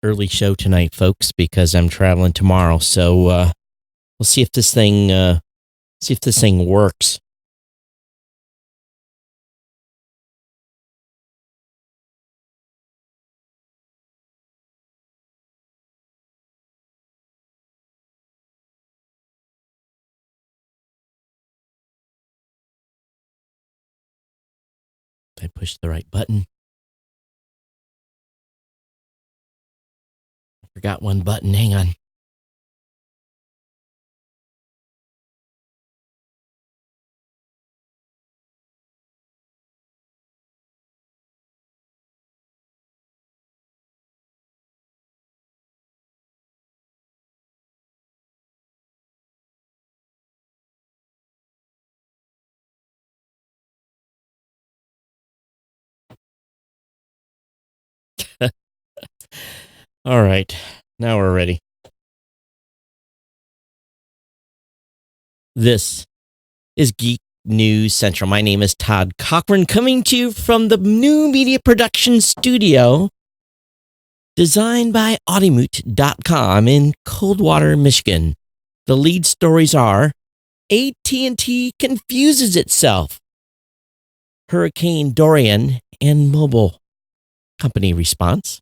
early show tonight, folks, because I'm traveling tomorrow. So we'll see if this thing works. I pushed the right button. I forgot one button. Hang on. All right. Now we're ready. This is Geek News Central. My name is Todd Cochran, coming to you from the new media production studio designed by Audimute.com in Coldwater, Michigan. The lead stories are AT&T confuses itself, Hurricane Dorian and mobile company response,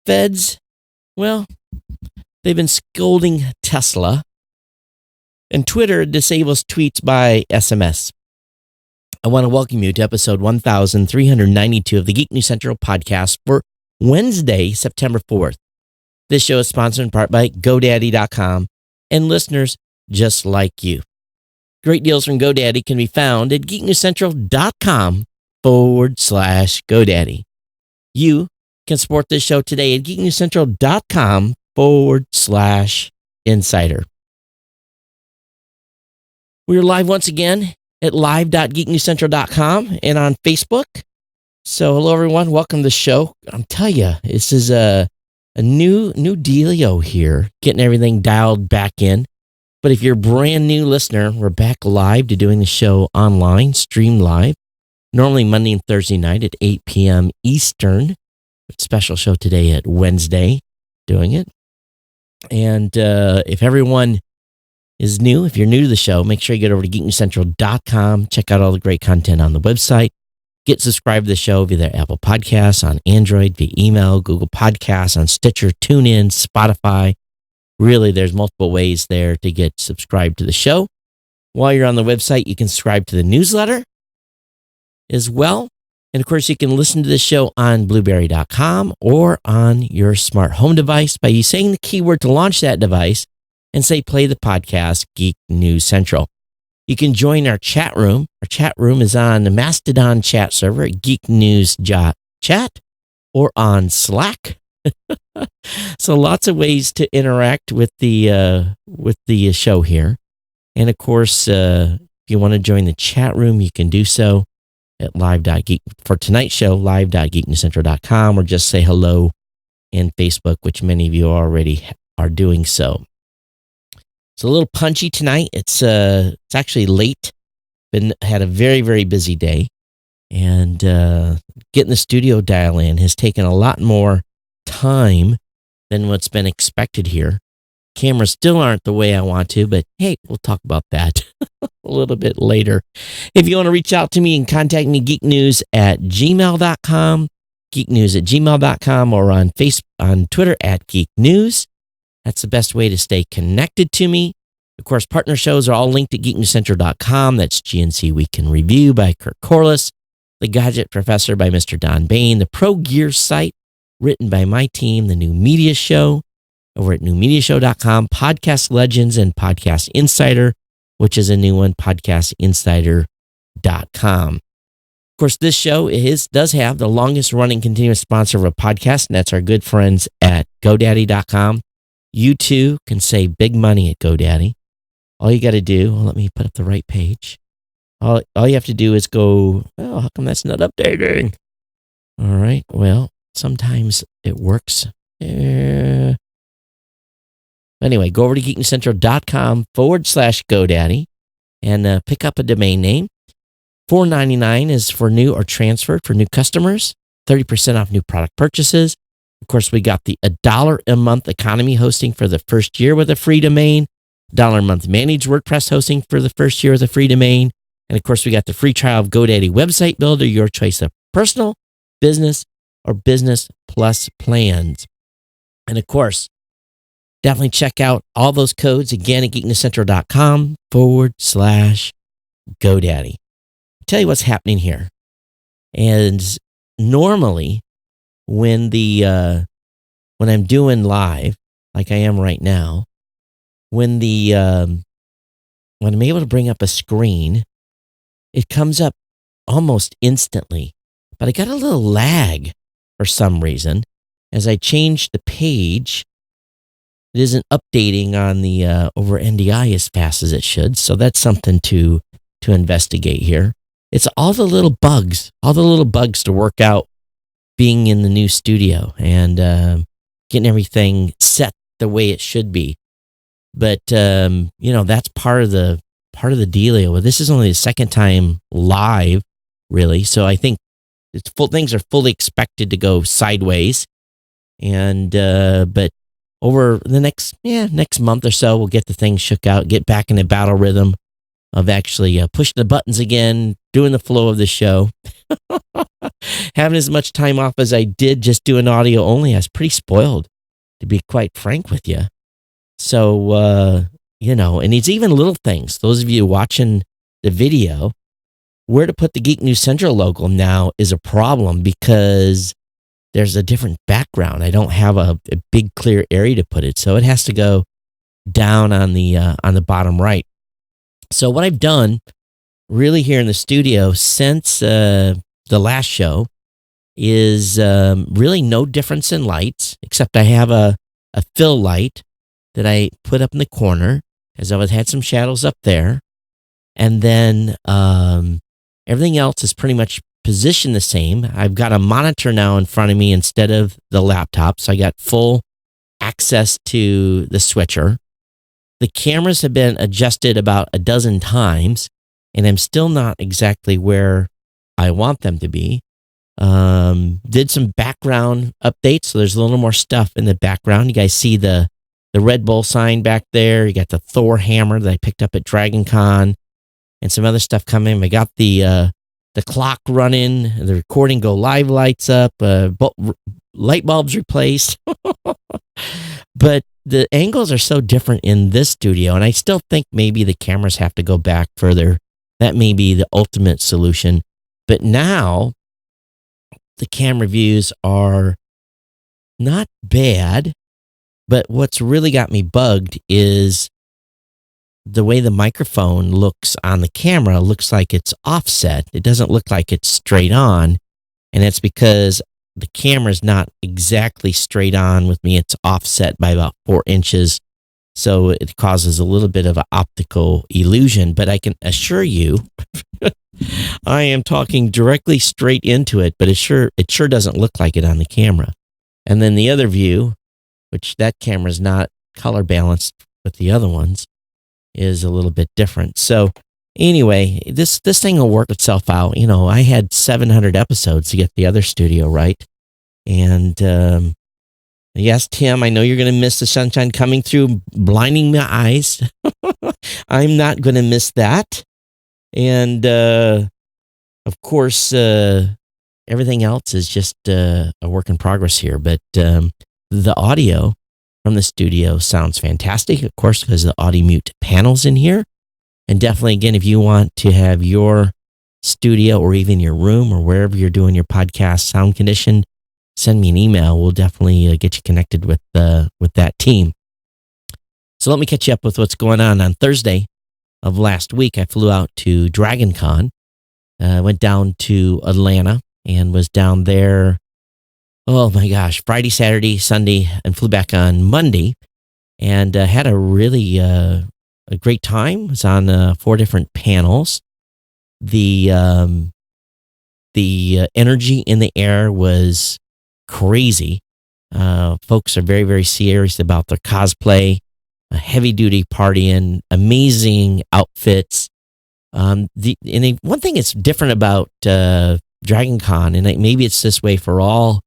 Feds, well, they've been scolding Tesla, and Twitter disables tweets by SMS. I want to welcome you to episode 1392 of the Geek News Central podcast for Wednesday, September 4th. This show is sponsored in part by GoDaddy.com and listeners just like you. Great deals from GoDaddy can be found at geeknewscentral.com/GoDaddy. You can support this show today at geeknewscentral.com/insider. We are live once again at live.geeknewscentral.com and on Facebook. So hello everyone, welcome to the show. I'm telling you, this is a new dealio here, getting everything dialed back in. But if you're a brand new listener, we're back live to doing the show online, stream live, normally Monday and Thursday night at 8 p.m. Eastern. Special show today at Wednesday, doing it. And if everyone is new, if you're new to the show, make sure you get over to geeknewscentral.com, check out all the great content on the website, get subscribed to the show via their Apple Podcasts, on Android, via email, Google Podcasts, on Stitcher, TuneIn, Spotify. Really, there's multiple ways there to get subscribed to the show. While you're on the website, you can subscribe to the newsletter as well. And of course, you can listen to this show on blueberry.com or on your smart home device by saying the keyword to launch that device and say, play the podcast, Geek News Central. You can join our chat room. Our chat room is on the Mastodon chat server at Geek News Chat or on Slack. So lots of ways to interact with the show here. And of course, if you want to join the chat room, you can do so at live.geek for tonight's show, live.geeknewscentral.com, or just say hello in Facebook, which many of you already are doing so. It's a little punchy tonight. It's actually late. Had a very, very busy day, and getting the studio dial in has taken a lot more time than what's been expected here. Cameras still aren't the way I want to, but hey, we'll talk about that a little bit later. If you want to reach out to me and contact me, geeknews@gmail.com, geeknews@gmail.com, or on Twitter @geeknews. That's the best way to stay connected to me. Of course, partner shows are all linked at geeknewscentral.com. That's GNC Week in Review by Kirk Corliss, The Gadget Professor by Mr. Don Bain, the Pro Gear site written by my team, The New Media Show over at newmediashow.com, Podcast Legends and Podcast Insider, which is a new one, podcastinsider.com. Of course, this show does have the longest running continuous sponsor of a podcast, and that's our good friends at GoDaddy.com. You too can save big money at GoDaddy. All you got to do, let me put up the right page. All you have to do is go, oh, how come that's not updating? All right, well, sometimes it works. Anyway, go over to geeknewscentral.com/GoDaddy and pick up a domain name. $4.99 is for new or transferred for new customers, 30% off new product purchases. Of course, we got the $1 a month economy hosting for the first year with a free domain, $1 a month managed WordPress hosting for the first year with a free domain. And of course, we got the free trial of GoDaddy Website Builder, your choice of personal, business, or business plus plans. And of course, definitely check out all those codes again at geeknewscentral.com/GoDaddy. I'll tell you what's happening here. And normally, when I'm doing live, like I am right now, when I'm able to bring up a screen, it comes up almost instantly. But I got a little lag for some reason. As I change the page, it isn't updating on the over NDI as fast as it should. So that's something to investigate here. It's all the little bugs to work out being in the new studio and getting everything set the way it should be. But that's part of the deal. This is only the second time live, really. So I think things are fully expected to go sideways. And but over the next month or so, we'll get the thing shook out, get back in the battle rhythm of actually pushing the buttons again, doing the flow of the show. Having as much time off as I did just doing audio only, I was pretty spoiled, to be quite frank with you. So, and it's even little things. Those of you watching the video, where to put the Geek News Central logo now is a problem because there's a different background. I don't have a big clear area to put it, so it has to go down on the bottom right. So what I've done really here in the studio since the last show is really no difference in lights, except I have a fill light that I put up in the corner, as I had some shadows up there. And then everything else is pretty much positioned the same. I've got a monitor now in front of me instead of the laptop, so I got full access to the switcher. The cameras have been adjusted about a dozen times, and I'm still not exactly where I want them to be. Did some background updates, so there's a little more stuff in the background. You guys see the Red Bull sign back there. You got the Thor hammer that I picked up at Dragon Con, and some other stuff coming. I got the clock running, the recording go live lights up, light bulbs replaced. But the angles are so different in this studio, and I still think maybe the cameras have to go back further. That may be the ultimate solution. But now the camera views are not bad, but what's really got me bugged is the way the microphone looks on the camera looks like it's offset. It doesn't look like it's straight on, and it's because the camera's not exactly straight on with me. It's offset by about 4 inches, so it causes a little bit of an optical illusion. But I can assure you, I am talking directly straight into it, but it sure doesn't look like it on the camera. And then the other view, which that camera's not color balanced with the other ones, is a little bit different. So anyway, this thing will work itself out. I had 700 episodes to get the other studio right. And yes, Tim, I know you're going to miss the sunshine coming through, blinding my eyes. I'm not going to miss that. And of course, everything else is just a work in progress here. But the audio from the studio sounds fantastic, of course, because the Audio Mute panel's in here. And definitely, again, if you want to have your studio or even your room or wherever you're doing your podcast sound conditioned, send me an email. We'll definitely get you connected with that team. So let me catch you up with what's going on. On Thursday of last week, I flew out to Dragon Con. Went down to Atlanta and was down there, oh my gosh, Friday, Saturday, Sunday, and flew back on Monday. And had a really a great time. Was on 4 different panels. The energy in the air was crazy. Folks are very, very serious about their cosplay, heavy-duty partying, amazing outfits. One thing that's different about Dragon Con, and maybe it's this way for all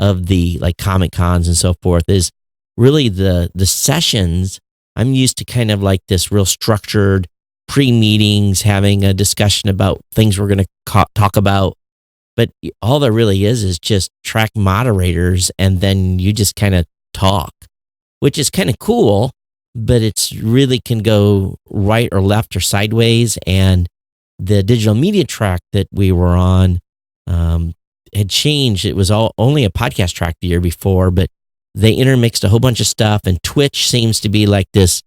of the like Comic Cons and so forth is really the sessions. I'm used to kind of like this real structured pre-meetings, having a discussion about things we're going to talk about. But all there really is just track moderators, and then you just kind of talk, which is kind of cool, but it's really can go right or left or sideways. And the digital media track that we were on had changed. It was only a podcast track the year before, but they intermixed a whole bunch of stuff, and Twitch seems to be like this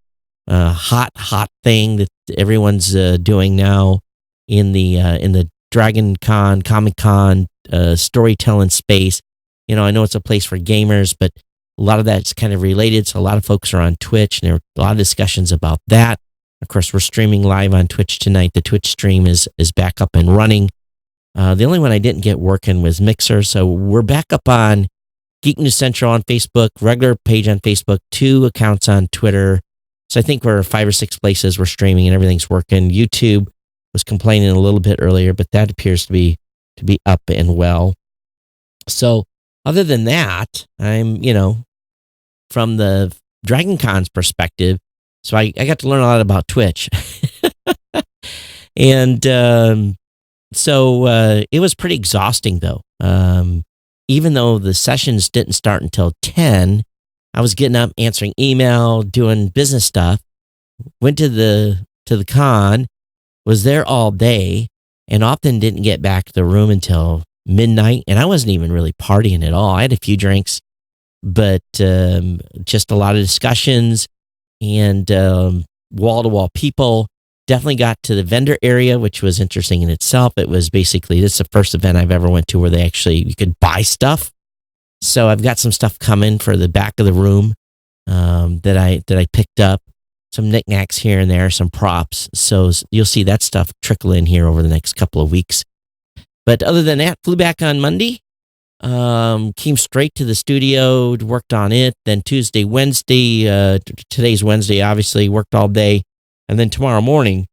hot thing that everyone's doing now in the Dragon Con, Comic Con, storytelling space. I know it's a place for gamers, but a lot of that's kind of related. So a lot of folks are on Twitch, and there are a lot of discussions about that. Of course, we're streaming live on Twitch tonight. The Twitch stream is back up and running. The only one I didn't get working was Mixer. So we're back up on Geek News Central on Facebook, regular page on Facebook, 2 accounts on Twitter. So I think we're 5 or 6 places we're streaming and everything's working. YouTube was complaining a little bit earlier, but that appears to be up and well. So other than that, I'm, from the Dragon Con's perspective, so I got to learn a lot about Twitch. And so it was pretty exhausting, though. Even though the sessions didn't start until 10, I was getting up, answering email, doing business stuff, went to the con, was there all day, and often didn't get back to the room until midnight. And I wasn't even really partying at all. I had a few drinks, but just a lot of discussions and wall-to-wall people. Definitely got to the vendor area, which was interesting in itself. It was basically, this is the first event I've ever went to where you could buy stuff. So I've got some stuff coming for the back of the room that I picked up. Some knickknacks here and there, some props. So you'll see that stuff trickle in here over the next couple of weeks. But other than that, flew back on Monday, came straight to the studio, worked on it. Then Tuesday, Wednesday, today's Wednesday, obviously, worked all day. And then tomorrow morning,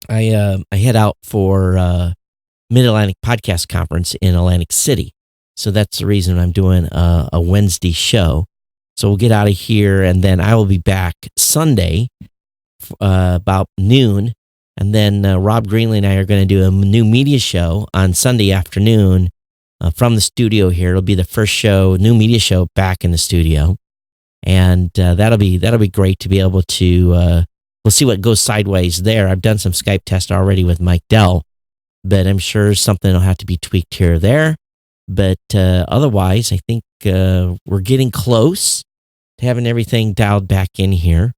I head out for Mid-Atlantic Podcast Conference in Atlantic City. So that's the reason I'm doing a Wednesday show. So we'll get out of here, and then I will be back Sunday about noon. And then Rob Greenlee and I are going to do a new media show on Sunday afternoon from the studio here. It'll be the first new media show back in the studio. And that'll be great to be able to, we'll see what goes sideways there. I've done some Skype tests already with Mike Dell, but I'm sure something will have to be tweaked here or there. But otherwise, I think we're getting close to having everything dialed back in here.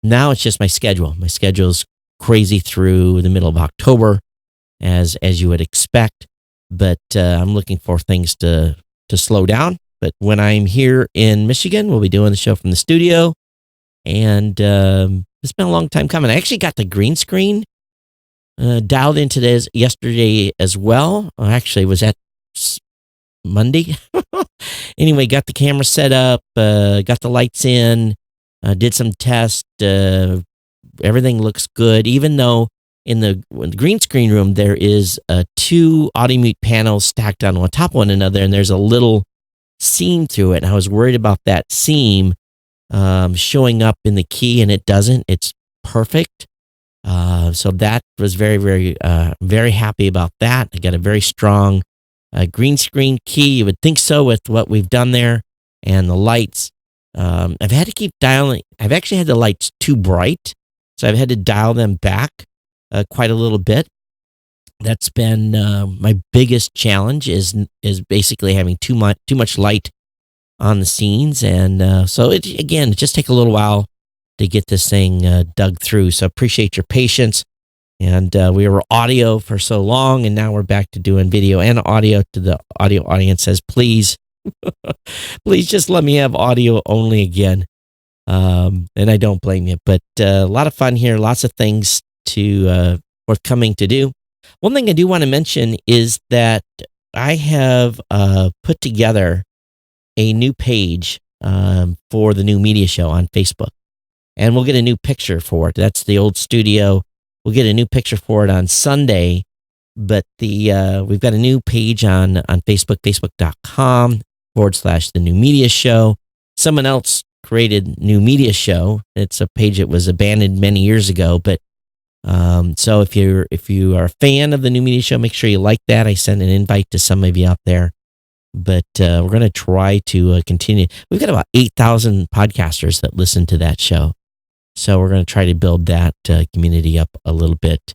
Now it's just my schedule. My schedule's crazy through the middle of October, as you would expect. But I'm looking for things to slow down. But when I'm here in Michigan, we'll be doing the show from the studio. And it's been a long time coming. I actually got the green screen dialed into this yesterday as well. Actually, it was at Monday. Anyway, got the camera set up, got the lights in, did some tests. Everything looks good, even though in the green screen room, there is 2 audio mute panels stacked on top of one another, and there's a little seam through it. And I was worried about that seam showing up in the key, and it doesn't. It's perfect. So that was very, very, very happy about that. I got a very strong green screen key. You would think so with what we've done there, and the lights. I've had to keep dialing. I've actually had the lights too bright, so I've had to dial them back quite a little bit. That's been my biggest challenge is basically having too much light on the scenes, and so it just take a little while to get this thing dug through. So appreciate your patience. And we were audio for so long, and now we're back to doing video and audio. To the audio audience says, please, please just let me have audio only again. And I don't blame you. But a lot of fun here, lots of things forthcoming to do. One thing I do want to mention is that I have put together a new page for the new media show on Facebook. And we'll get a new picture for it. That's the old studio. We'll get a new picture for it on Sunday, but we've got a new page on Facebook, facebook.com. the new media show. Someone else created new media show. It's a page that was abandoned many years ago, but so if you are a fan of the new media show, make sure you like that. I sent an invite to some of you out there, but we're going to try to continue. We've got about 8,000 podcasters that listen to that show, so we're going to try to build that community up a little bit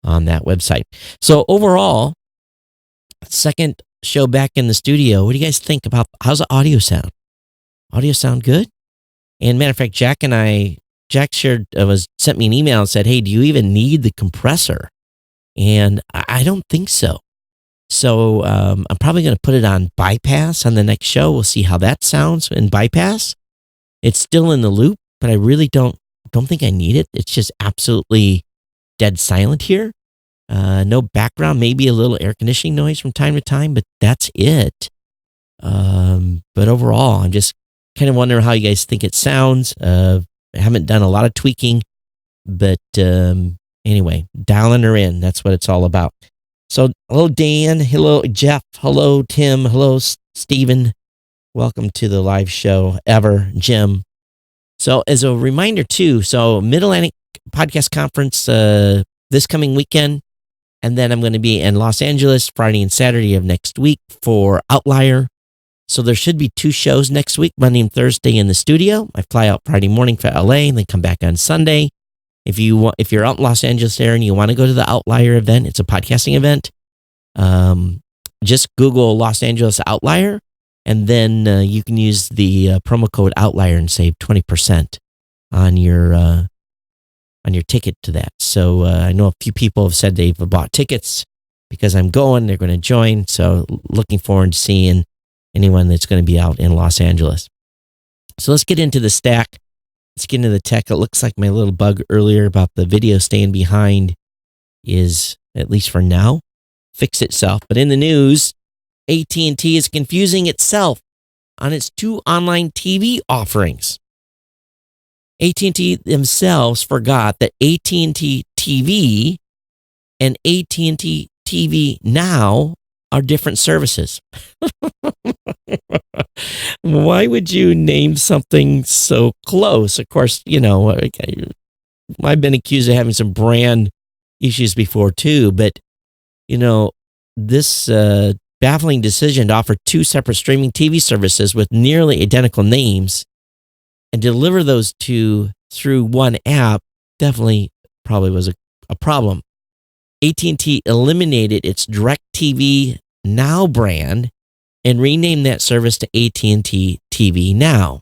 on that website. So overall, second show back in the studio. What do you guys think about how's the audio sound? Audio sound good? And matter of fact, Jack sent me an email and said, "Hey, do you even need the compressor?" And I don't think so. So I'm probably going to put it on bypass on the next show. We'll see how that sounds in bypass. It's still in the loop, but I really don't think I need it. It's just absolutely dead silent here. No background, maybe a little air conditioning noise from time to time, but that's it. But overall, I'm just kind of wondering how you guys think it sounds. I haven't done a lot of tweaking, but anyway, dialing her in. That's what it's all about. So, hello, Dan. Hello, Jeff. Hello, Tim. Hello, Stephen. Welcome to the live show ever, Jim. So, as a reminder, too, Mid-Atlantic Podcast Conference this coming weekend, and then I'm going to be in Los Angeles Friday and Saturday of next week for Outlier. So there should be 2 shows next week, Monday and Thursday in the studio. I fly out Friday morning for LA and then come back on Sunday. If you're out in Los Angeles there and you want to go to the Outlier event, it's a podcasting event. Just Google Los Angeles Outlier, and then you can use the promo code Outlier and save 20% on your ticket to that. So I know a few people have said they've bought tickets because I'm going. They're going to join. So looking forward to seeing anyone that's going to be out in Los Angeles. So let's get into the stack. Let's get into the tech. It looks like my little bug earlier about the video staying behind is, at least for now, fixed itself. But in the news, AT&T is confusing itself on its 2 online TV offerings. AT&T themselves forgot that AT&T TV and AT&T TV Now are different services. Why would you name something so close? Of course, I've been accused of having some brand issues before too, but this baffling decision to offer 2 separate streaming TV services with nearly identical names and deliver those 2 through one app definitely probably was a problem. AT&T eliminated its DirecTV Now brand and renamed that service to AT&T TV Now.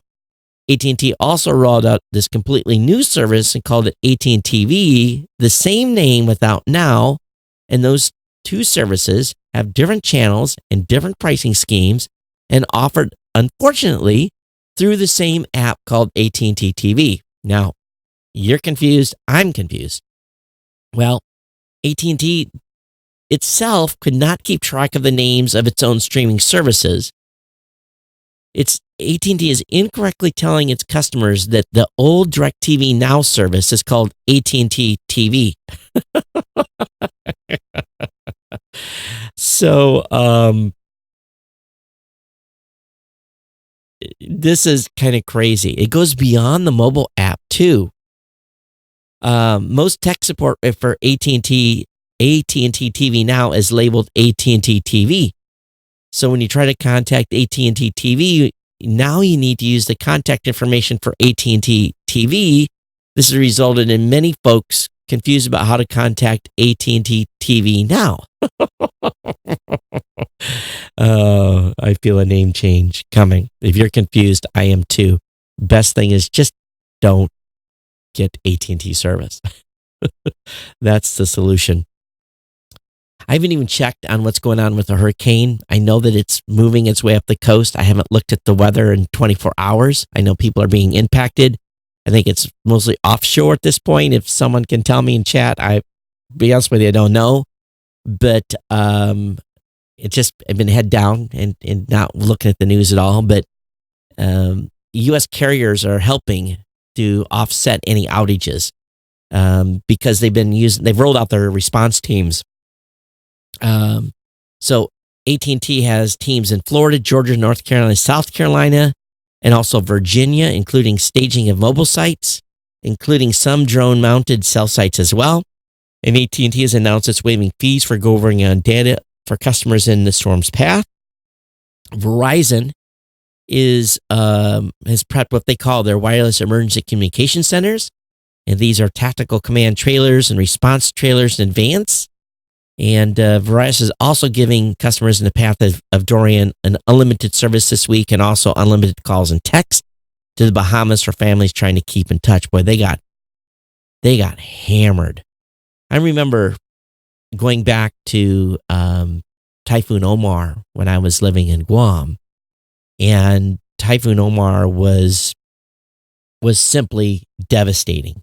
AT&T also rolled out this completely new service and called it AT&T TV, the same name without Now, and those 2 services have different channels and different pricing schemes and offered, unfortunately, through the same app called AT&T TV. Now, you're confused, I'm confused. Well, AT&T itself could not keep track of the names of its own streaming services. AT&T is incorrectly telling its customers that the old DirecTV Now service is called AT&T TV. So, this is kind of crazy. It goes beyond the mobile app too. Most tech support for AT&T TV Now is labeled AT&T TV. So when you try to contact AT&T TV, now you need to use the contact information for AT&T TV. This has resulted in many folks confused about how to contact AT&T TV Now. I feel a name change coming. If you're confused, I am too. Best thing is just don't get AT&T service. That's the solution. I haven't even checked on what's going on with the hurricane. I know that it's moving its way up the coast. I haven't looked at the weather in 24 hours. I know people are being impacted. I think it's mostly offshore at this point. If someone can tell me in chat, be honest with you, I don't know. But it's just, I've been head down and not looking at the news at all. But U.S. carriers are helping to offset any outages because they've rolled out their response teams. So AT&T has teams in Florida, Georgia, North Carolina, South Carolina, and also Virginia, including staging of mobile sites, including some drone-mounted cell sites as well. And AT&T has announced it's waiving fees for going on data for customers in the storm's path. Verizon has prepped what they call their wireless emergency communication centers. And these are tactical command trailers and response trailers in advance. And Verizon is also giving customers in the path of Dorian an unlimited service this week and also unlimited calls and text to the Bahamas for families trying to keep in touch. Boy, they got hammered. I remember going back to Typhoon Omar when I was living in Guam, and Typhoon Omar was simply devastating.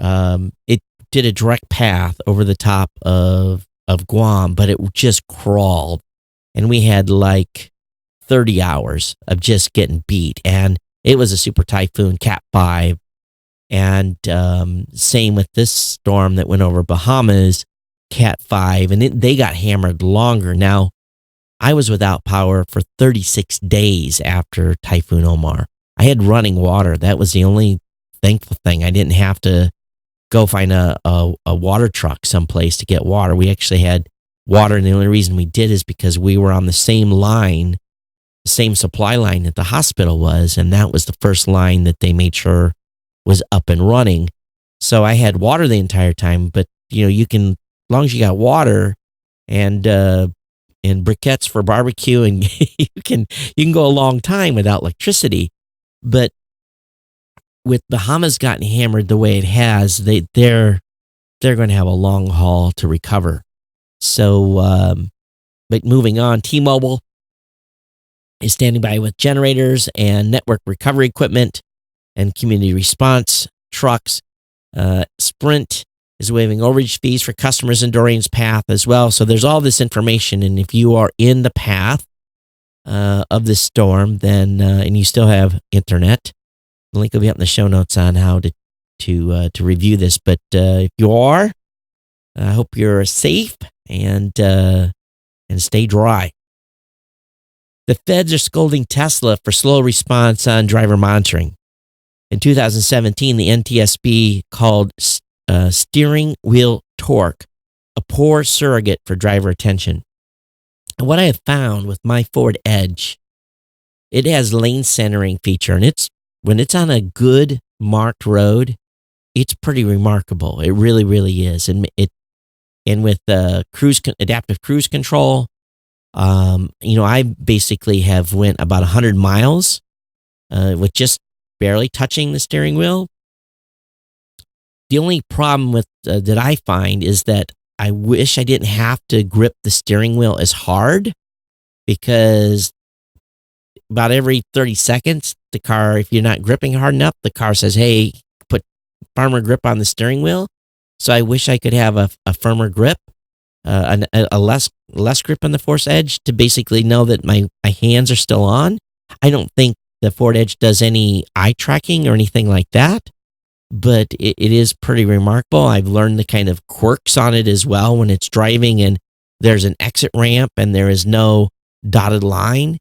It did a direct path over the top of Guam, but it just crawled, and we had like 30 hours of just getting beat. And it was a super typhoon, Cat 5, and same with this storm that went over Bahamas, Cat 5, and they got hammered longer. Now, I was without power for 36 days after Typhoon Omar. I had running water. That was the only thankful thing. I didn't have to go find a water truck someplace to get water. We actually had water, and the only reason we did is because we were on the same line, the same supply line that the hospital was, and that was the first line that they made sure was up and running. So I had water the entire time, but you can, as long as you got water and briquettes for barbecue, and you can go a long time without electricity. But with Bahamas gotten hammered the way it has, they're going to have a long haul to recover. So, but moving on, T-Mobile is standing by with generators and network recovery equipment and community response trucks. Sprint is waiving overage fees for customers in Dorian's path as well. So there's all this information, and if you are in the path of this storm, then and you still have internet, the link will be up in the show notes on how to review this. But if you are, I hope you're safe and stay dry. The feds are scolding Tesla for slow response on driver monitoring. In 2017, the NTSB called steering wheel torque a poor surrogate for driver attention. And what I have found with my Ford Edge, it has lane centering feature, and when it's on a good marked road, it's pretty remarkable. It really, really is. And with adaptive cruise control, I basically have went about 100 miles with just barely touching the steering wheel. The only problem with that I find is that I wish I didn't have to grip the steering wheel as hard, because about every 30 seconds, the car, if you're not gripping hard enough, the car says, hey, put firmer grip on the steering wheel. So I wish I could have a firmer grip, a less grip on the Force Edge, to basically know that my hands are still on. I don't think the Ford Edge does any eye tracking or anything like that, but it is pretty remarkable. I've learned the kind of quirks on it as well when it's driving and there's an exit ramp and there is no dotted line.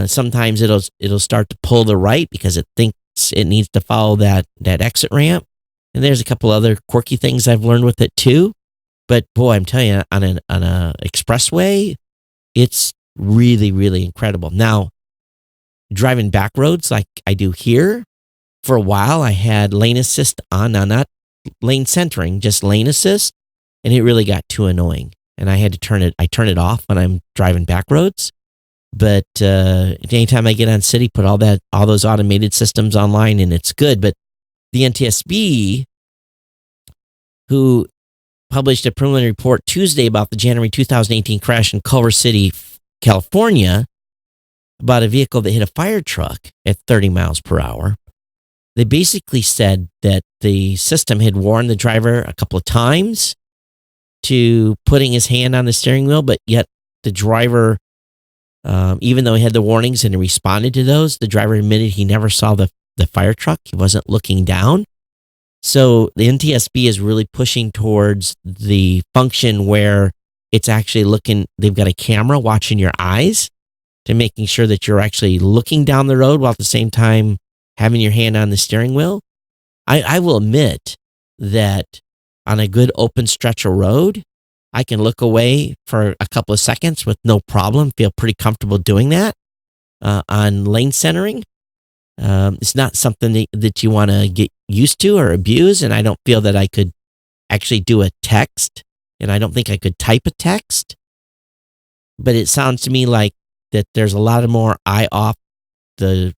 Sometimes it'll start to pull the right because it thinks it needs to follow that exit ramp. And there's a couple other quirky things I've learned with it too. But boy, I'm telling you, on a expressway, it's really, really incredible. Now, driving back roads like I do here, for a while I had lane assist on. Now, not lane centering, just lane assist, and it really got too annoying. And I had to turn it off when I'm driving back roads. But anytime I get on city, put all those automated systems online, and it's good. But the NTSB, who published a preliminary report Tuesday about the January 2018 crash in Culver City, California, about a vehicle that hit a fire truck at 30 miles per hour. They basically said that the system had warned the driver a couple of times to putting his hand on the steering wheel, but yet the driver, even though he had the warnings and he responded to those, the driver admitted he never saw the fire truck. He wasn't looking down. So the NTSB is really pushing towards the function where it's actually looking, they've got a camera watching your eyes to making sure that you're actually looking down the road while at the same time having your hand on the steering wheel. I will admit that on a good open stretch of road, I can look away for a couple of seconds with no problem, feel pretty comfortable doing that. On lane centering, it's not something that you want to get used to or abuse, and I don't feel that I could actually do a text, and I don't think I could type a text, but it sounds to me like that there's a lot of more eye off the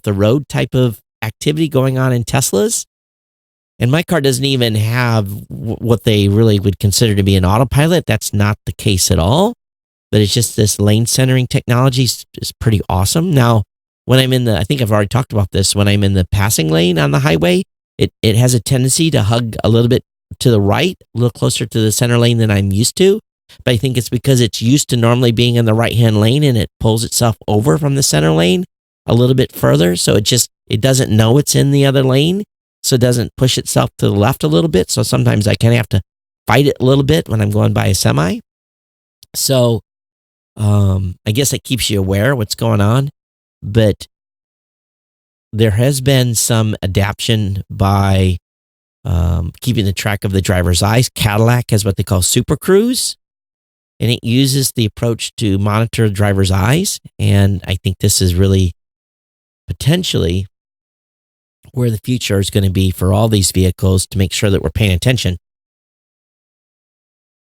road type of activity going on in Teslas. And my car doesn't even have what they really would consider to be an autopilot. That's not the case at all. But it's just this lane centering technology is pretty awesome. Now, when I'm I think I've already talked about this, when I'm in the passing lane on the highway, it has a tendency to hug a little bit to the right, a little closer to the center lane than I'm used to. But I think it's because it's used to normally being in the right-hand lane and it pulls itself over from the center lane a little bit further. So it doesn't know it's in the other lane. So it doesn't push itself to the left a little bit. So sometimes I kind of have to fight it a little bit when I'm going by a semi. So I guess it keeps you aware of what's going on. But there has been some adaptation by keeping the track of the driver's eyes. Cadillac has what they call Super Cruise, and it uses the approach to monitor the driver's eyes. And I think this is really potentially where the future is going to be for all these vehicles to make sure that we're paying attention.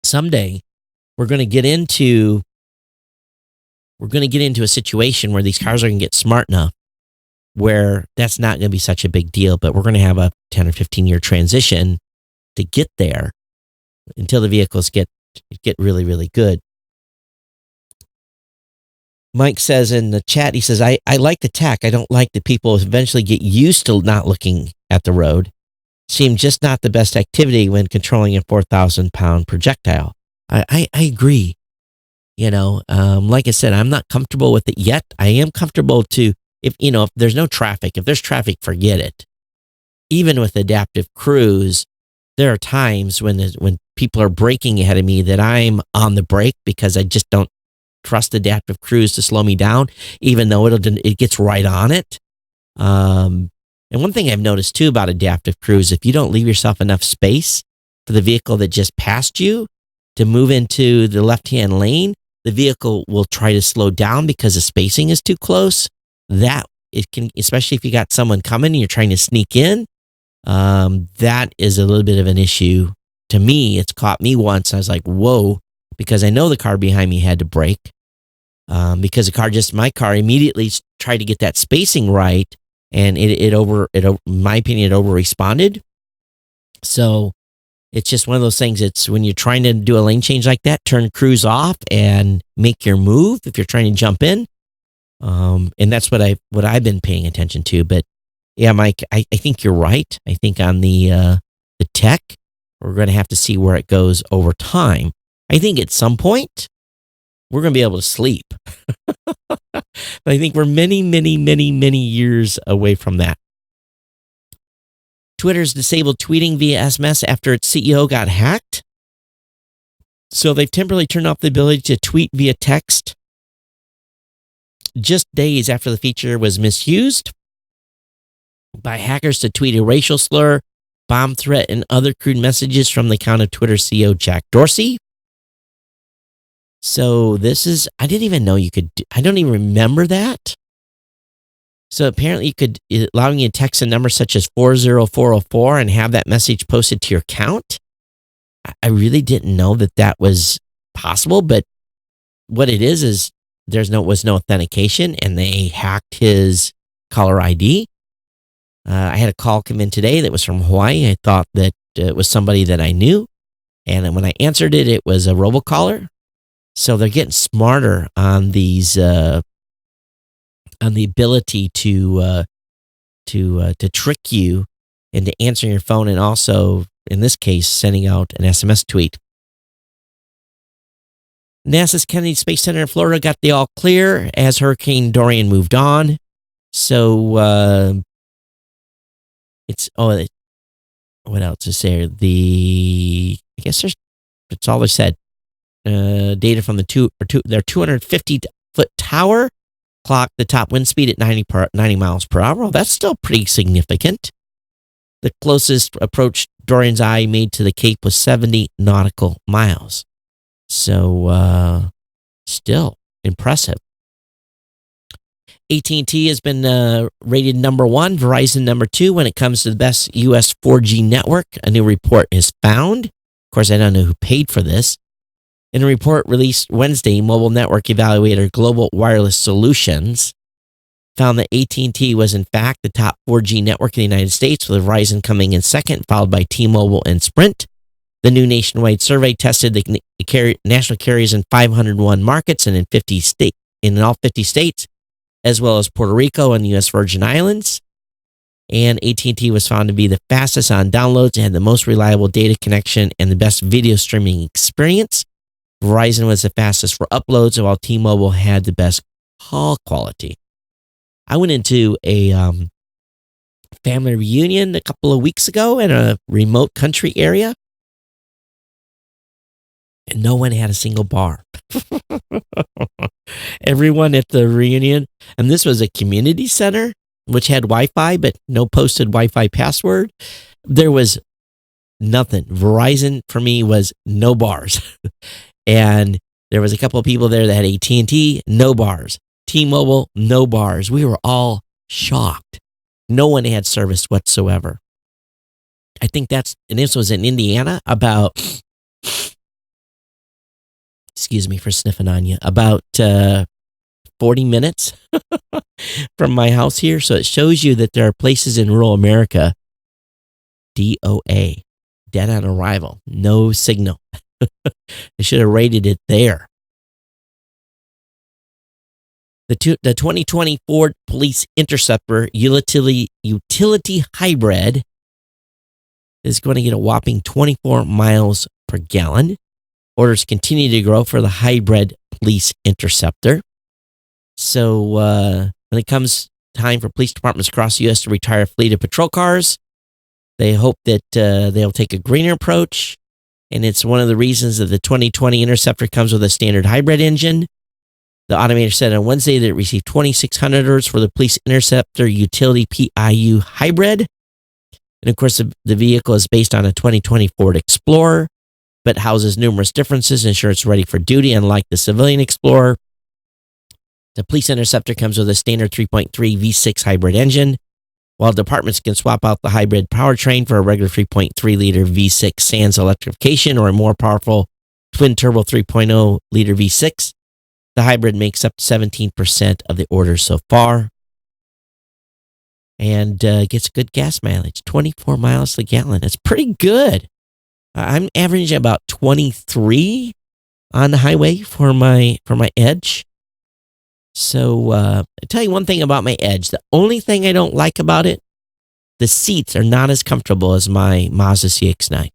Someday, we're going to get into a situation where these cars are going to get smart enough where that's not going to be such a big deal, but we're going to have a 10 or 15 year transition to get there until the vehicles get really, really good. Mike says in the chat, he says, I like the tech. I don't like that people eventually get used to not looking at the road. Seems just not the best activity when controlling a 4,000-pound projectile. I agree. Like I said, I'm not comfortable with it yet. I am comfortable if there's no traffic, if there's traffic, forget it. Even with adaptive cruise, there are times when people are braking ahead of me that I'm on the brake because I just don't trust adaptive cruise to slow me down, even though it gets right on it. And one thing I've noticed too about adaptive cruise, if you don't leave yourself enough space for the vehicle that just passed you to move into the left-hand lane, the vehicle will try to slow down because the spacing is too close. That it can, especially if you got someone coming and you're trying to sneak in, that is a little bit of an issue. To me, it's caught me once. I was like, whoa, because I know the car behind me had to brake. Because my car immediately tried to get that spacing right, and in my opinion, it over responded. So it's just one of those things. It's when you're trying to do a lane change like that, turn cruise off and make your move if you're trying to jump in. And that's what I've been paying attention to. But yeah, Mike, I think you're right. I think on the tech, we're going to have to see where it goes over time. I think at some point we're going to be able to sleep. But I think we're many, many, many, many years away from that. Twitter's disabled tweeting via SMS after its CEO got hacked. So they've temporarily turned off the ability to tweet via text just days after the feature was misused by hackers to tweet a racial slur, bomb threat, and other crude messages from the account of Twitter CEO Jack Dorsey. So I didn't even know you could, I don't even remember that. So apparently you could, allowing you to text a number such as 40404 and have that message posted to your account. I really didn't know that was possible, but what it is was no authentication, and they hacked his caller ID. I had a call come in today that was from Hawaii. I thought that it was somebody that I knew, and then when I answered it, it was a robocaller. So they're getting smarter on these, on the ability to trick you into answering your phone, and also in this case sending out an SMS tweet. NASA's Kennedy Space Center in Florida got the all clear as Hurricane Dorian moved on. So what else is there? I guess that's all they said. data from their 250-foot tower clocked the top wind speed at 90 miles per hour. Well, that's still pretty significant. The closest approach Dorian's eye made to the Cape was 70 nautical miles. So, still impressive. AT&T has been rated number 1, Verizon number 2 when it comes to the best U.S. 4G network. A new report is found. Of course, I don't know who paid for this. In a report released Wednesday, Mobile Network Evaluator Global Wireless Solutions found that AT&T was in fact the top 4G network in the United States, with Verizon coming in second, followed by T-Mobile and Sprint. The new nationwide survey tested the national carriers in 501 markets and in all 50 states, as well as Puerto Rico and the U.S. Virgin Islands. And AT&T was found to be the fastest on downloads and had the most reliable data connection and the best video streaming experience. Verizon was the fastest for uploads, while T-Mobile had the best call quality. I went into a family reunion a couple of weeks ago in a remote country area, and no one had a single bar. Everyone at the reunion, and this was a community center, which had Wi-Fi, but no posted Wi-Fi password. There was nothing. Verizon, for me, was no bars. And there was a couple of people there that had AT&T, no bars. T-Mobile, no bars. We were all shocked. No one had service whatsoever. I think and this was in Indiana, about, excuse me for sniffing on you, about 40 minutes from my house here. So it shows you that there are places in rural America, DOA, dead on arrival, no signal. They should have rated it there. The 2020 Ford Police Interceptor utility hybrid is going to get a whopping 24 miles per gallon. Orders continue to grow for the hybrid police interceptor. So when it comes time for police departments across the U.S. to retire a fleet of patrol cars, they hope that they'll take a greener approach. And it's one of the reasons that the 2020 Interceptor comes with a standard hybrid engine. The automator said on Wednesday that it received 2,600 orders for the Police Interceptor Utility PIU Hybrid. And of course, the vehicle is based on a 2020 Ford Explorer, but houses numerous differences, ensure it's ready for duty, unlike the civilian Explorer. The Police Interceptor comes with a standard 3.3 V6 hybrid engine, while departments can swap out the hybrid powertrain for a regular 3.3-liter V6 sans electrification or a more powerful twin-turbo 3.0-liter V6. The hybrid makes up 17% of the orders so far and gets good gas mileage, 24 miles a gallon. That's pretty good. I'm averaging about 23 on the highway for my Edge. So I'll tell you one thing about my Edge. The only thing I don't like about it, the seats are not as comfortable as my Mazda CX-9.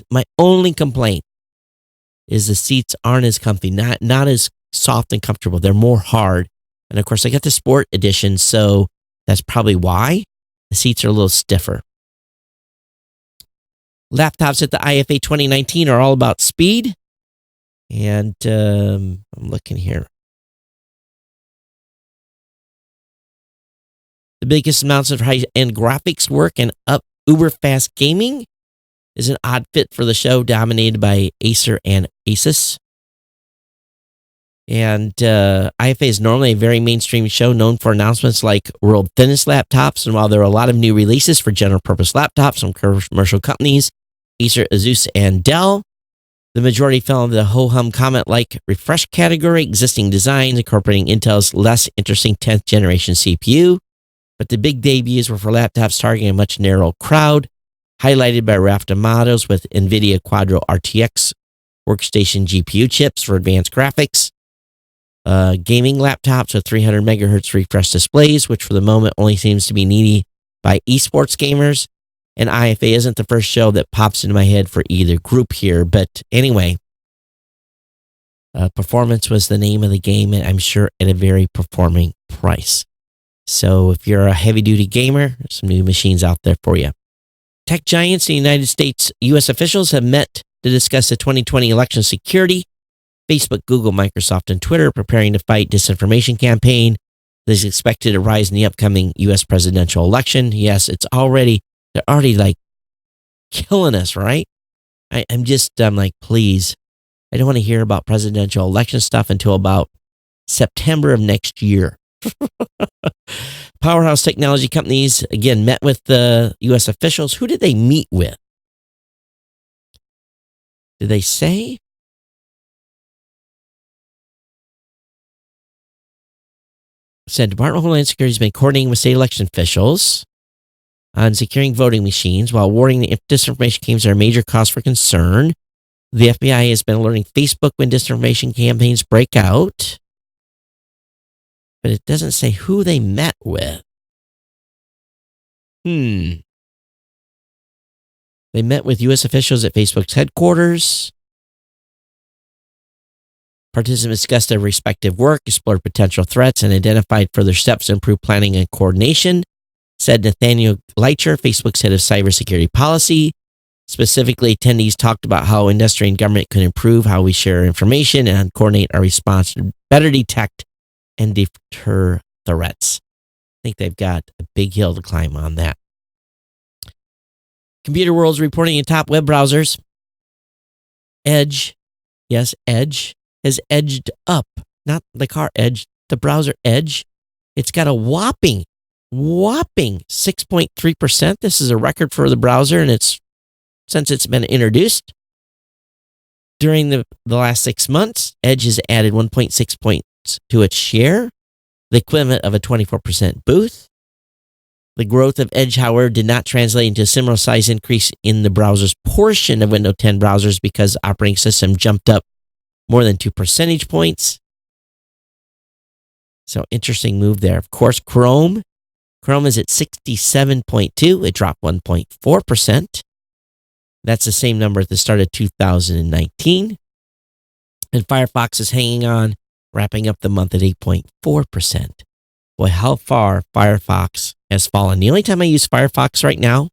My only complaint is the seats aren't as comfy, not as soft and comfortable. They're more hard. And of course, I got the Sport Edition, so that's probably why the seats are a little stiffer. Laptops at the IFA 2019 are all about speed. And I'm looking here. The biggest amounts of high-end graphics work and uber-fast gaming is an odd fit for the show, dominated by Acer and Asus. And IFA is normally a very mainstream show known for announcements like world thinnest laptops. And while there are a lot of new releases for general-purpose laptops from commercial companies, Acer, Asus, and Dell, the majority fell into the ho-hum comment-like refresh category, existing designs incorporating Intel's less interesting 10th generation CPU. But the big debuts were for laptops targeting a much narrower crowd, highlighted by a raft of models with NVIDIA Quadro RTX workstation GPU chips for advanced graphics, gaming laptops with 300 megahertz refresh displays, which for the moment only seems to be needy by esports gamers. And IFA isn't the first show that pops into my head for either group here. But anyway, performance was the name of the game, and I'm sure at a very performing price. So if you're a heavy-duty gamer, there's some new machines out there for you. Tech giants in the United States, U.S. officials have met to discuss the 2020 election security Facebook, Google, Microsoft, and Twitter preparing to fight disinformation campaign that is expected to rise in the upcoming U.S. presidential election. Yes, they're already like killing us, right? I'm like, please, I don't want to hear about presidential election stuff until about September of next year. Powerhouse technology companies, again, met with the U.S. officials. Who did they meet with? Did they say? Said Department of Homeland Security has been coordinating with state election officials on securing voting machines while warning that disinformation campaigns are a major cause for concern. The FBI has been alerting Facebook when disinformation campaigns break out, but it doesn't say who they met with. They met with U.S. officials at Facebook's headquarters. Participants discussed their respective work, explored potential threats, and identified further steps to improve planning and coordination, said Nathaniel Leitcher, Facebook's head of cybersecurity policy. Specifically, attendees talked about how industry and government could improve how we share information and coordinate our response to better detect and deter threats. I think they've got a big hill to climb on that. Computer World's reporting in top web browsers. Edge, yes, Edge, has edged up. Not the car Edge, the browser Edge. It's got a whopping 6.3%. This is a record for the browser, and since it's been introduced. During the last 6 months, Edge has added 1.6 points to its share, the equivalent of a 24% boost. The growth of Edge, however, did not translate into a similar size increase in the browser's portion of Windows 10 browsers because operating system jumped up more than 2 percentage points. So interesting move there. Of course, Chrome is at 67.2. It dropped 1.4%. That's the same number at the start of 2019. And Firefox is hanging on, wrapping up the month at 8.4%. Boy, how far Firefox has fallen. The only time I use Firefox right now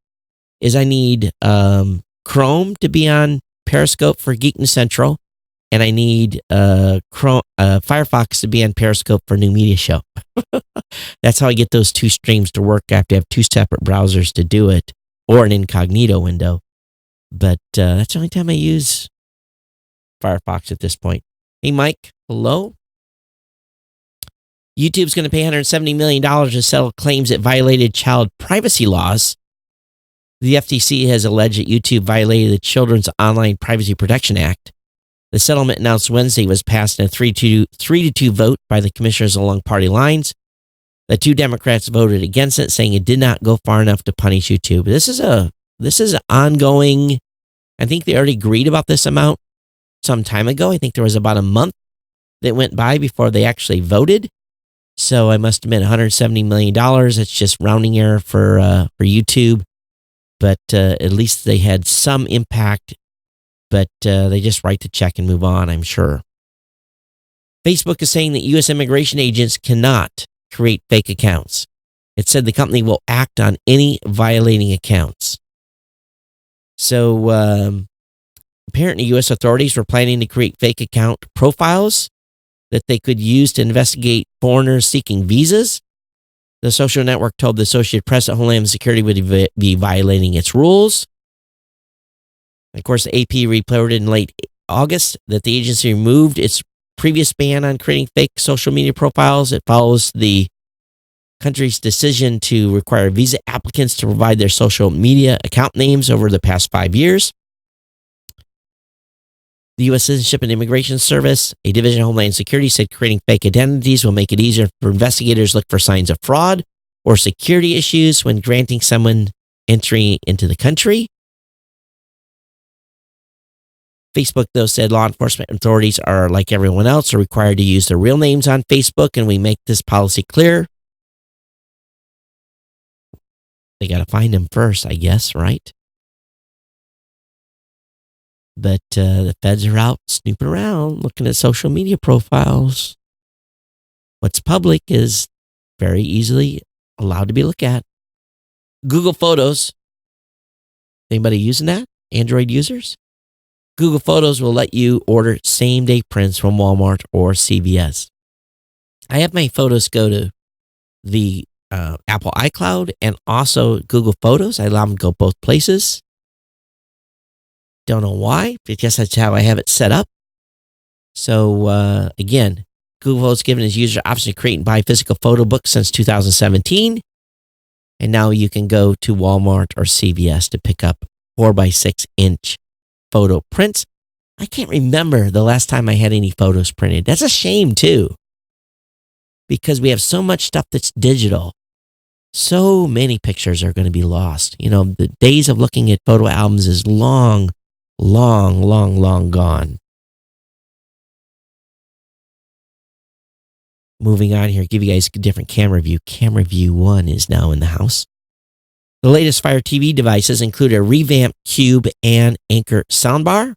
is I need Chrome to be on Periscope for Geek News Central, and I need Firefox to be on Periscope for New Media Show. That's how I get those two streams to work. I have to have two separate browsers to do it, or an incognito window. But that's the only time I use Firefox at this point. Hey, Mike, hello? YouTube's going to pay $170 million to settle claims it violated child privacy laws. The FTC has alleged that YouTube violated the Children's Online Privacy Protection Act. The settlement announced Wednesday was passed in a 3-2 vote by the commissioners along party lines. The two Democrats voted against it, saying it did not go far enough to punish YouTube. This is an ongoing. I think they already agreed about this amount some time ago. I think there was about a month that went by before they actually voted. So I must admit, $170 million. It's just rounding error for YouTube, but at least they had some impact. But they just write the check and move on, I'm sure. Facebook is saying that U.S. immigration agents cannot create fake accounts. It said the company will act on any violating accounts. So apparently U.S. authorities were planning to create fake account profiles that they could use to investigate foreigners seeking visas. The social network told the Associated Press that Homeland Security would be violating its rules. Of course, the AP reported in late August that the agency removed its previous ban on creating fake social media profiles. It follows the country's decision to require visa applicants to provide their social media account names over the past 5 years. The U.S. Citizenship and Immigration Service, a division of Homeland Security, said creating fake identities will make it easier for investigators to look for signs of fraud or security issues when granting someone entry into the country. Facebook, though, said law enforcement authorities are, like everyone else, are required to use their real names on Facebook, and we make this policy clear. They got to find them first, I guess, right? But the feds are out snooping around, looking at social media profiles. What's public is very easily allowed to be looked at. Google Photos. Anybody using that? Android users? Google Photos will let you order same-day prints from Walmart or CVS. I have my photos go to the Apple iCloud and also Google Photos. I allow them to go both places. Don't know why, but guess that's how I have it set up. So again, Google Photos given its user option to create and buy physical photo books since 2017. And now you can go to Walmart or CVS to pick up 4x6 inch photo prints. I can't remember the last time I had any photos printed. That's a shame too, because we have so much stuff that's digital. So many pictures are going to be lost. You know, the days of looking at photo albums is long gone. Moving on here, give you guys a different camera view. Camera view 1 is now in the house. The latest Fire TV devices include a revamped Cube and Anchor soundbar.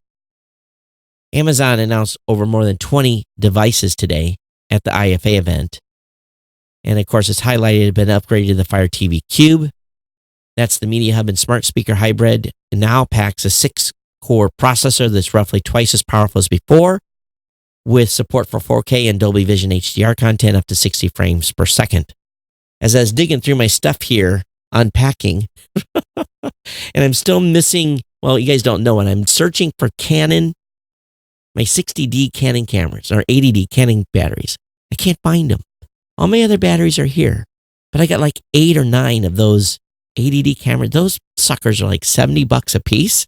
Amazon announced over more than 20 devices today at the IFA event. And of course, it's highlighted been upgraded to the Fire TV Cube. That's the Media Hub and Smart Speaker hybrid. It now packs a 6-core processor that's roughly twice as powerful as before, with support for 4K and Dolby Vision HDR content up to 60 frames per second. As I was digging through my stuff here, unpacking, and I'm still missing, well, you guys don't know it, I'm searching for Canon, my 60D Canon cameras, or 80D Canon batteries. I can't find them. All my other batteries are here, but I got like 8 or 9 of those 80D cameras. Those suckers are like $70 a piece,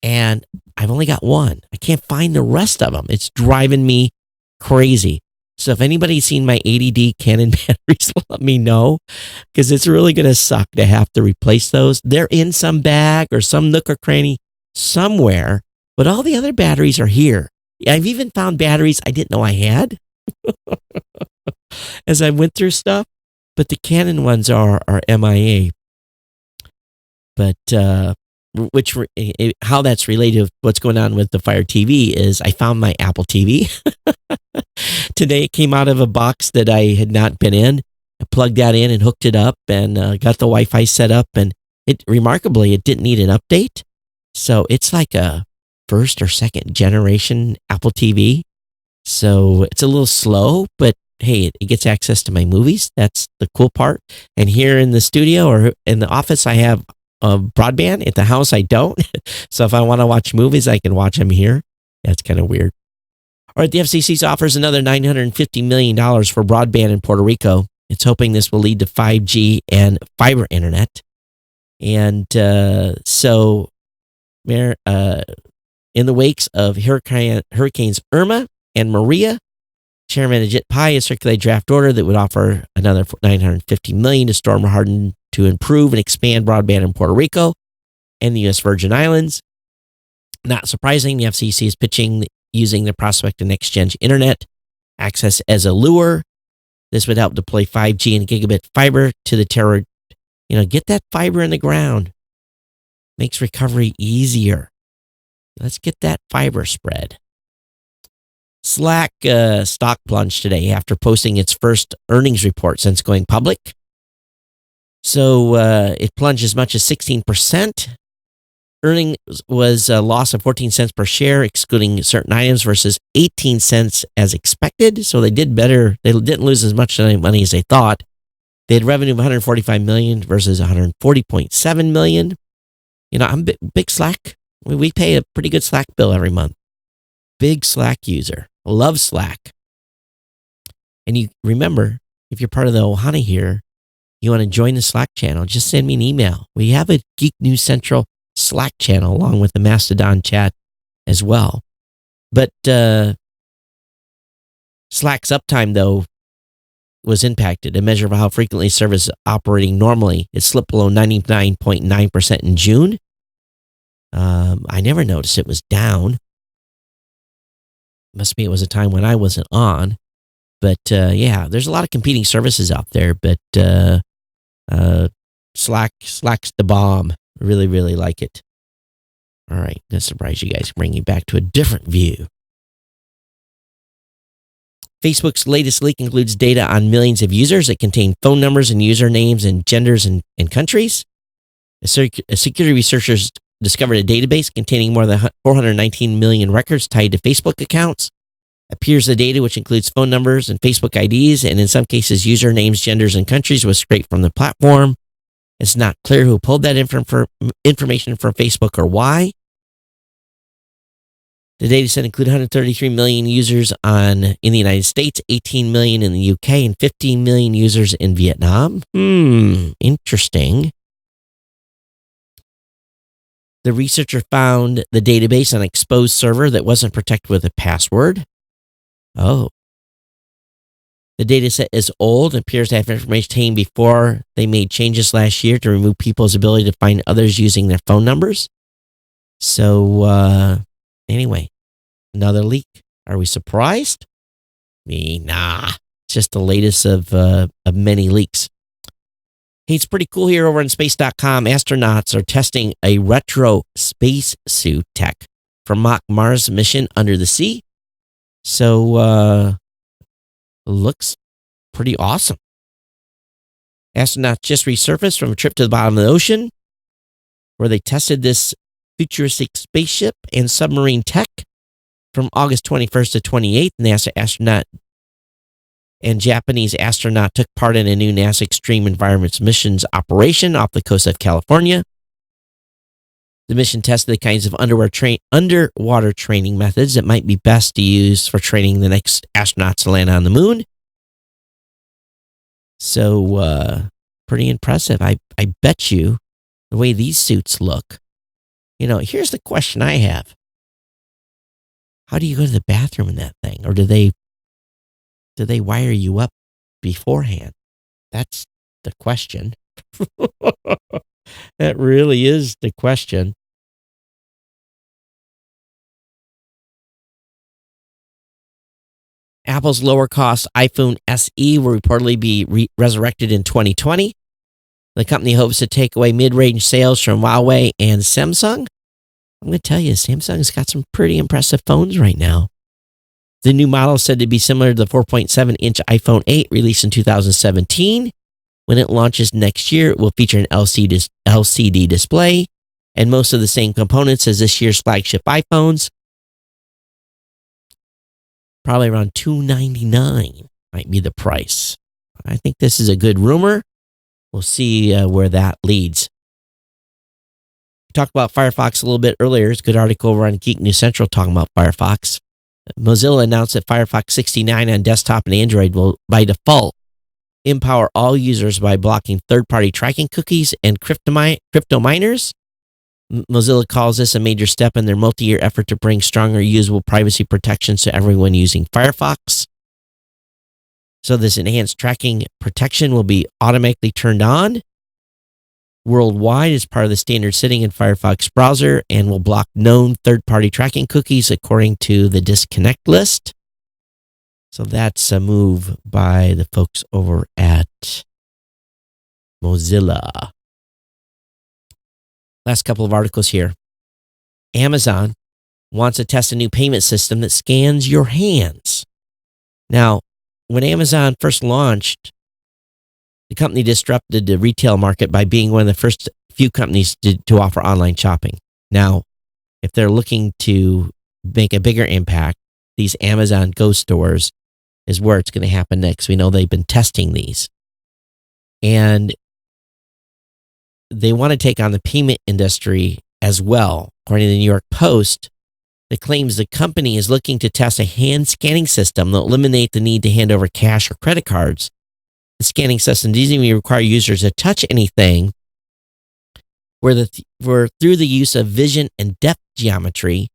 and I've only got one. I can't find the rest of them. It's driving me crazy. So if anybody's seen my 80D Canon batteries, let me know, because it's really going to suck to have to replace those. They're in some bag or some nook or cranny somewhere, but all the other batteries are here. I've even found batteries I didn't know I had as I went through stuff, but the Canon ones are MIA. But how that's related to what's going on with the Fire TV is I found my Apple TV. Today it came out of a box that I had not been in. I plugged that in and hooked it up and got the Wi-Fi set up, and remarkably, it didn't need an update. So it's like a first or second generation Apple TV. So it's a little slow, but hey, it gets access to my movies. That's the cool part. And here in the studio or in the office, I have broadband. At the house, I don't. So if I want to watch movies, I can watch them here. That's kind of weird. All right, the FCC offers another $950 million for broadband in Puerto Rico. It's hoping this will lead to 5G and fiber internet. And so in the wakes of Hurricanes Irma and Maria, Chairman Ajit Pai has circulated a draft order that would offer another $950 million to storm harden to improve and expand broadband in Puerto Rico and the U.S. Virgin Islands. Not surprising, the FCC is pitching using the prospect of next-gen internet access as a lure. This would help deploy 5G and gigabit fiber to the terror. You know, get that fiber in the ground. Makes recovery easier. Let's get that fiber spread. Slack stock plunged today after posting its first earnings report since going public. So it plunged as much as 16%. Earnings was a loss of 14 cents per share, excluding certain items, versus 18 cents as expected. So they did better. They didn't lose as much money as they thought. They had revenue of $145 million versus $140.7 million. You know, I'm big Slack. We pay a pretty good Slack bill every month. Big Slack user. Love Slack. And you remember, if you're part of the Ohana here, you want to join the Slack channel, just send me an email. We have a Geek News Central Slack channel along with the Mastodon chat as well. But Slack's uptime, though, was impacted. A measure of how frequently service is operating normally. It slipped below 99.9% in June. I never noticed it was down. Must be it was a time when I wasn't on. But yeah, there's a lot of competing services out there. But Slack's the bomb. Really, really like it. All right, no surprise you guys, bring you back to a different view. Facebook's latest leak includes data on millions of users that contain phone numbers and usernames and genders and countries. Security researchers discovered a database containing more than 419 million records tied to Facebook accounts. Appears the data, which includes phone numbers and Facebook IDs, and in some cases, usernames, genders, and countries, was scraped from the platform. It's not clear who pulled that information from Facebook or why. The data set includes 133 million users in the United States, 18 million in the UK, and 15 million users in Vietnam. Interesting. The researcher found the database on an exposed server that wasn't protected with a password. Oh. The data set is old and appears to have information obtained before they made changes last year to remove people's ability to find others using their phone numbers. So, anyway, another leak. Are we surprised? Nah. It's just the latest of many leaks. Hey, it's pretty cool here over on space.com. Astronauts are testing a retro spacesuit tech for mock Mars mission under the sea. So, looks pretty awesome. Astronauts just resurfaced from a trip to the bottom of the ocean where they tested this futuristic spaceship and submarine tech from August 21st to 28th. NASA astronaut and Japanese astronaut took part in a new NASA Extreme Environments missions operation off the coast of California. The mission tested the kinds of underwater training methods that might be best to use for training the next astronauts to land on the moon. So, pretty impressive. I bet you the way these suits look. Here's the question I have. How do you go to the bathroom in that thing? Or do they wire you up beforehand? That's the question. That really is the question. Apple's lower-cost iPhone SE will reportedly be resurrected in 2020. The company hopes to take away mid-range sales from Huawei and Samsung. I'm going to tell you, Samsung's got some pretty impressive phones right now. The new model is said to be similar to the 4.7-inch iPhone 8 released in 2017. When it launches next year, it will feature an LCD display and most of the same components as this year's flagship iPhones. Probably around $299 might be the price. I think this is a good rumor. We'll see where that leads. We talked about Firefox a little bit earlier. It's a good article over on Geek News Central talking about Firefox. Mozilla announced that Firefox 69 on desktop and Android will, by default, empower all users by blocking third-party tracking cookies and crypto miners. Mozilla calls this a major step in their multi-year effort to bring stronger usable privacy protections to everyone using Firefox. So this enhanced tracking protection will be automatically turned on worldwide as part of the standard setting in Firefox browser and will block known third-party tracking cookies according to the disconnect list. So that's a move by the folks over at Mozilla. Last couple of articles here. Amazon wants to test a new payment system that scans your hands. Now, when Amazon first launched, the company disrupted the retail market by being one of the first few companies to offer online shopping. Now, if they're looking to make a bigger impact, these Amazon Go stores is where it's going to happen next. We know they've been testing these. And they want to take on the payment industry as well. According to the New York Post, it claims the company is looking to test a hand scanning system that will eliminate the need to hand over cash or credit cards. The scanning system doesn't even require users to touch anything, where through the use of vision and depth geometry,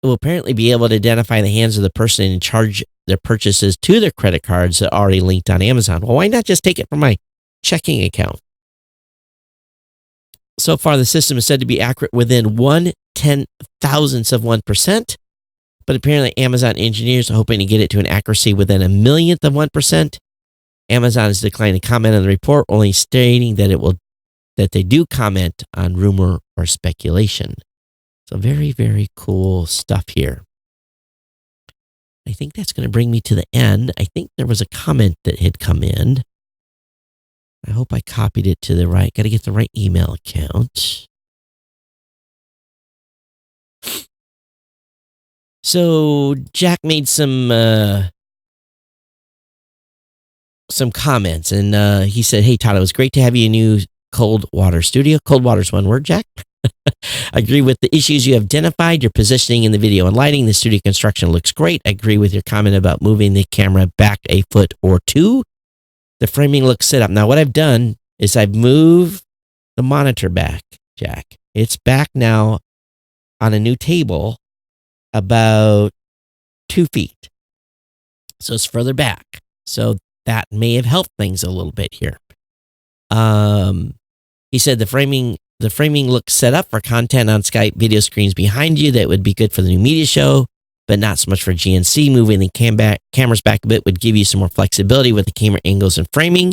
it will apparently be able to identify the hands of the person and charge their purchases to their credit cards that are already linked on Amazon. Well, why not just take it from my checking account? So far, the system is said to be accurate within 1/10,000th of 1%, but apparently Amazon engineers are hoping to get it to an accuracy within 1,000,000th of 1%. Amazon has declined to comment on the report, only stating that they do comment on rumor or speculation. So very, very cool stuff here. I think that's going to bring me to the end. I think there was a comment that had come in. I hope I copied it to the right. Got to get the right email account. So Jack made some comments, and he said, "Hey Todd, it was great to have you in new cold water studio." Cold water's one word, Jack. I agree with the issues you have identified. Your positioning in the video and lighting, the studio construction looks great. I agree with your comment about moving the camera back a foot or two. The framing looks set up. Now, what I've done is I've moved the monitor back, Jack. It's back now on a new table about 2 feet. So it's further back. So that may have helped things a little bit here. He said the framing looks set up for content on Skype video screens behind you that would be good for the new media show, but not so much for GNC. Moving the cameras back a bit would give you some more flexibility with the camera angles and framing.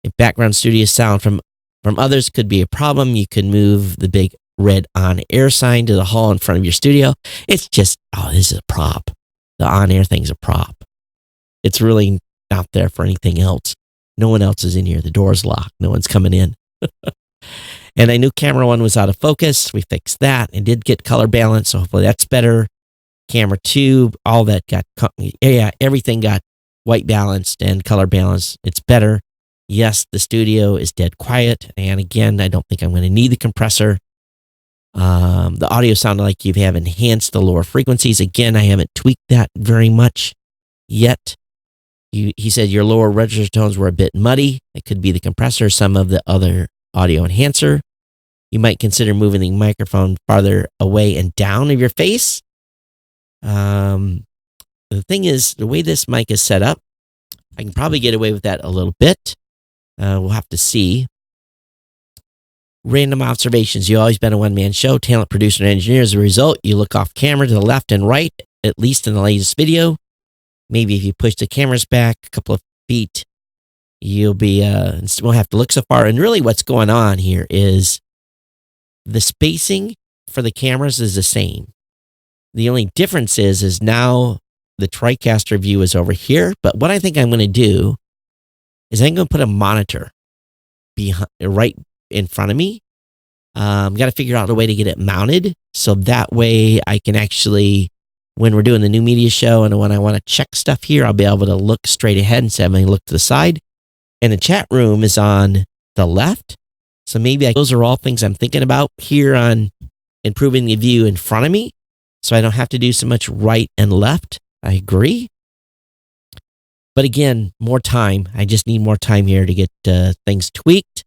If background studio sound from others could be a problem, you could move the big red on air sign to the hall in front of your studio. It's just, this is a prop. The on air thing's a prop. It's really not there for anything else. No one else is in here. The door's locked. No one's coming in. And I knew camera 1 was out of focus. We fixed that and did get color balance. So hopefully that's better. Camera 2, all that everything got white balanced and color balanced. It's better. Yes, the studio is dead quiet. And again, I don't think I'm going to need the compressor. The audio sounded like you have enhanced the lower frequencies. Again, I haven't tweaked that very much yet. He said your lower register tones were a bit muddy. It could be the compressor, some of the other audio enhancer. You might consider moving the microphone farther away and down of your face. The thing is, the way this mic is set up, I can probably get away with that a little bit. We'll have to see. Random observations. You've always been a one-man show, talent producer and engineer. As a result, you look off camera to the left and right, at least in the latest video. Maybe if you push the cameras back a couple of feet, you'll be, won't have to look so far. And really what's going on here is the spacing for the cameras is the same. The only difference is now the TriCaster view is over here. But what I think I'm going to do is I'm going to put a monitor right in front of me. Got to figure out a way to get it mounted so that way I can actually, when we're doing the new media show and when I want to check stuff here, I'll be able to look straight ahead instead of having to look to the side. And the chat room is on the left. So maybe those are all things I'm thinking about here on improving the view in front of me. So I don't have to do so much right and left. I agree. But again, more time. I just need more time here to get things tweaked.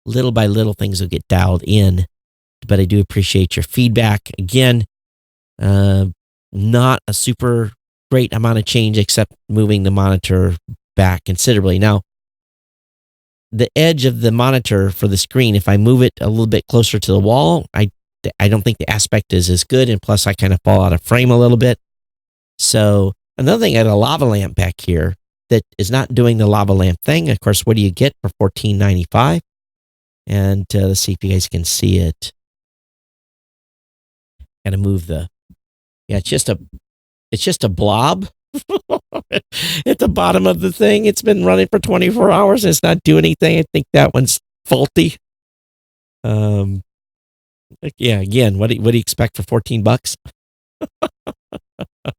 Little by little, things will get dialed in. But I do appreciate your feedback. Again, not a super great amount of change except moving the monitor back considerably. Now, the edge of the monitor for the screen, if I move it a little bit closer to the wall, I don't think the aspect is as good. And plus, I kind of fall out of frame a little bit. So another thing, I had a lava lamp back here that is not doing the lava lamp thing. Of course, what do you get for $14.95? And let's see if you guys can see it. Got to move it's just a blob at the bottom of the thing. It's been running for 24 hours and it's not doing anything. I think that one's faulty. Again, what do you expect for $14? But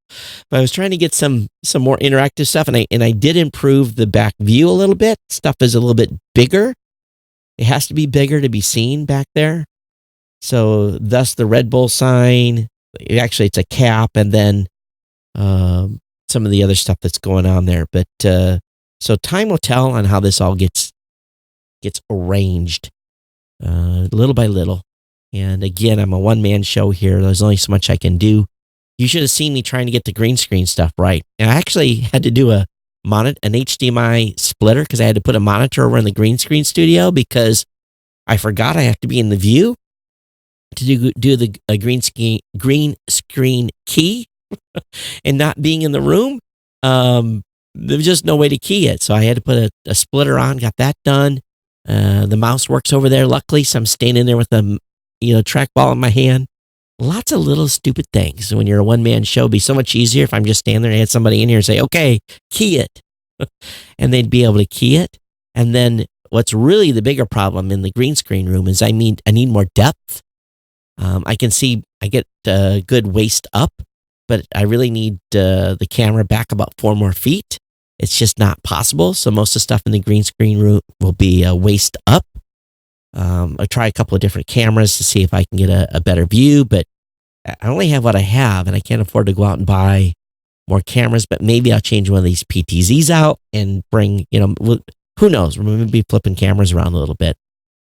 I was trying to get some more interactive stuff, and I did improve the back view a little bit. Stuff is a little bit bigger. It has to be bigger to be seen back there. So thus the Red Bull sign. Actually, it's a cap, and then some of the other stuff that's going on there. But so time will tell on how this all gets arranged little by little. And again, I'm a one-man show here. There's only so much I can do. You should have seen me trying to get the green screen stuff right. And I actually had to do an HDMI splitter because I had to put a monitor over in the green screen studio because I forgot I have to be in the view to do the green screen key and not being in the room. There was just no way to key it. So I had to put a splitter on, got that done. The mouse works over there, luckily. So I'm standing there with a trackball in my hand. Lots of little stupid things. When you're a one-man show, it'd be so much easier if I'm just standing there and had somebody in here and say, okay, key it. And they'd be able to key it. And then what's really the bigger problem in the green screen room is I need more depth. I can see I get good waist up, but I really need the camera back about 4 more feet. It's just not possible. So most of the stuff in the green screen room will be waist up. I'll try a couple of different cameras to see if I can get a better view, but I only have what I have, and I can't afford to go out and buy more cameras. But maybe I'll change one of these PTZs out and bring, who knows? We're going to be flipping cameras around a little bit,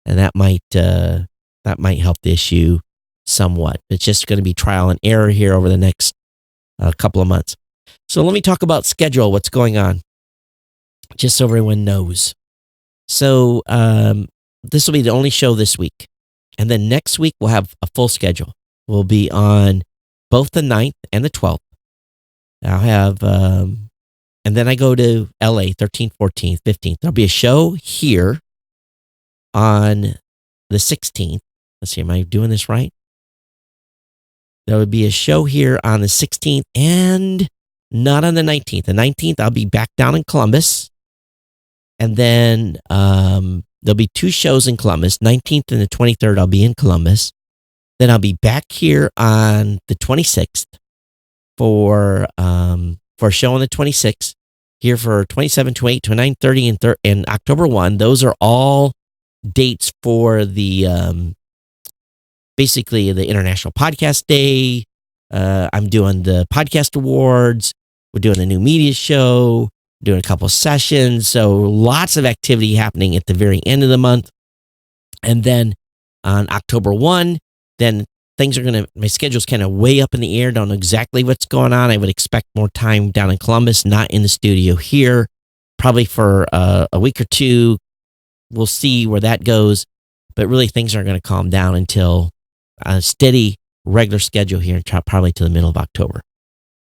and that might help the issue somewhat. It's just going to be trial and error here over the next couple of months. So let me talk about schedule, what's going on, just so everyone knows. So this will be the only show this week. And then next week, we'll have a full schedule. We'll be on both the 9th and the 12th. I'll have, and then I go to LA, 13th, 14th, 15th. There'll be a show here on the 16th. Let's see, am I doing this right? There will be a show here on the 16th and not on the 19th. The 19th, I'll be back down in Columbus. And then there'll be 2 shows in Columbus. 19th and the 23rd, I'll be in Columbus. Then I'll be back here on the 26th for a show on the 26th. Here for 27, 28, 29, 30, and October 1. Those are all dates for the basically the International Podcast Day. I'm doing the Podcast Awards. We're doing a new media show. Doing a couple of sessions. So lots of activity happening at the very end of the month. And then on October 1, then things are my schedule's kind of way up in the air. Don't know exactly what's going on. I would expect more time down in Columbus, not in the studio here, probably for a week or 2. We'll see where that goes. But really, things aren't going to calm down until a steady, regular schedule here, probably to the middle of October.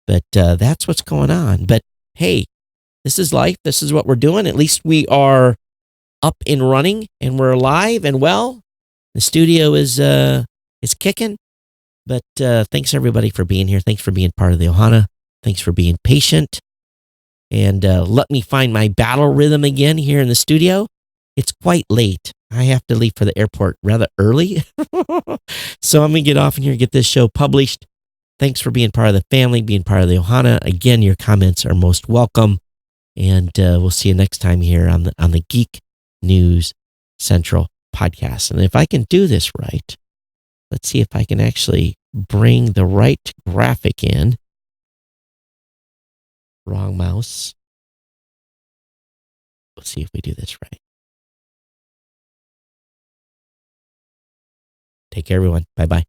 But that's what's going on. But hey, this is life. This is what we're doing. At least we are up and running, and we're alive and well. The studio is kicking. But thanks everybody for being here. Thanks for being part of the Ohana. Thanks for being patient. And let me find my battle rhythm again here in the studio. It's quite late. I have to leave for the airport rather early. So I'm going to get off in here and get this show published. Thanks for being part of the family, being part of the Ohana. Again, your comments are most welcome. And we'll see you next time here on the Geek News Central podcast. And if I can do this right, let's see if I can actually bring the right graphic in. Wrong mouse. Let's see if we do this right. Take care, everyone. Bye-bye.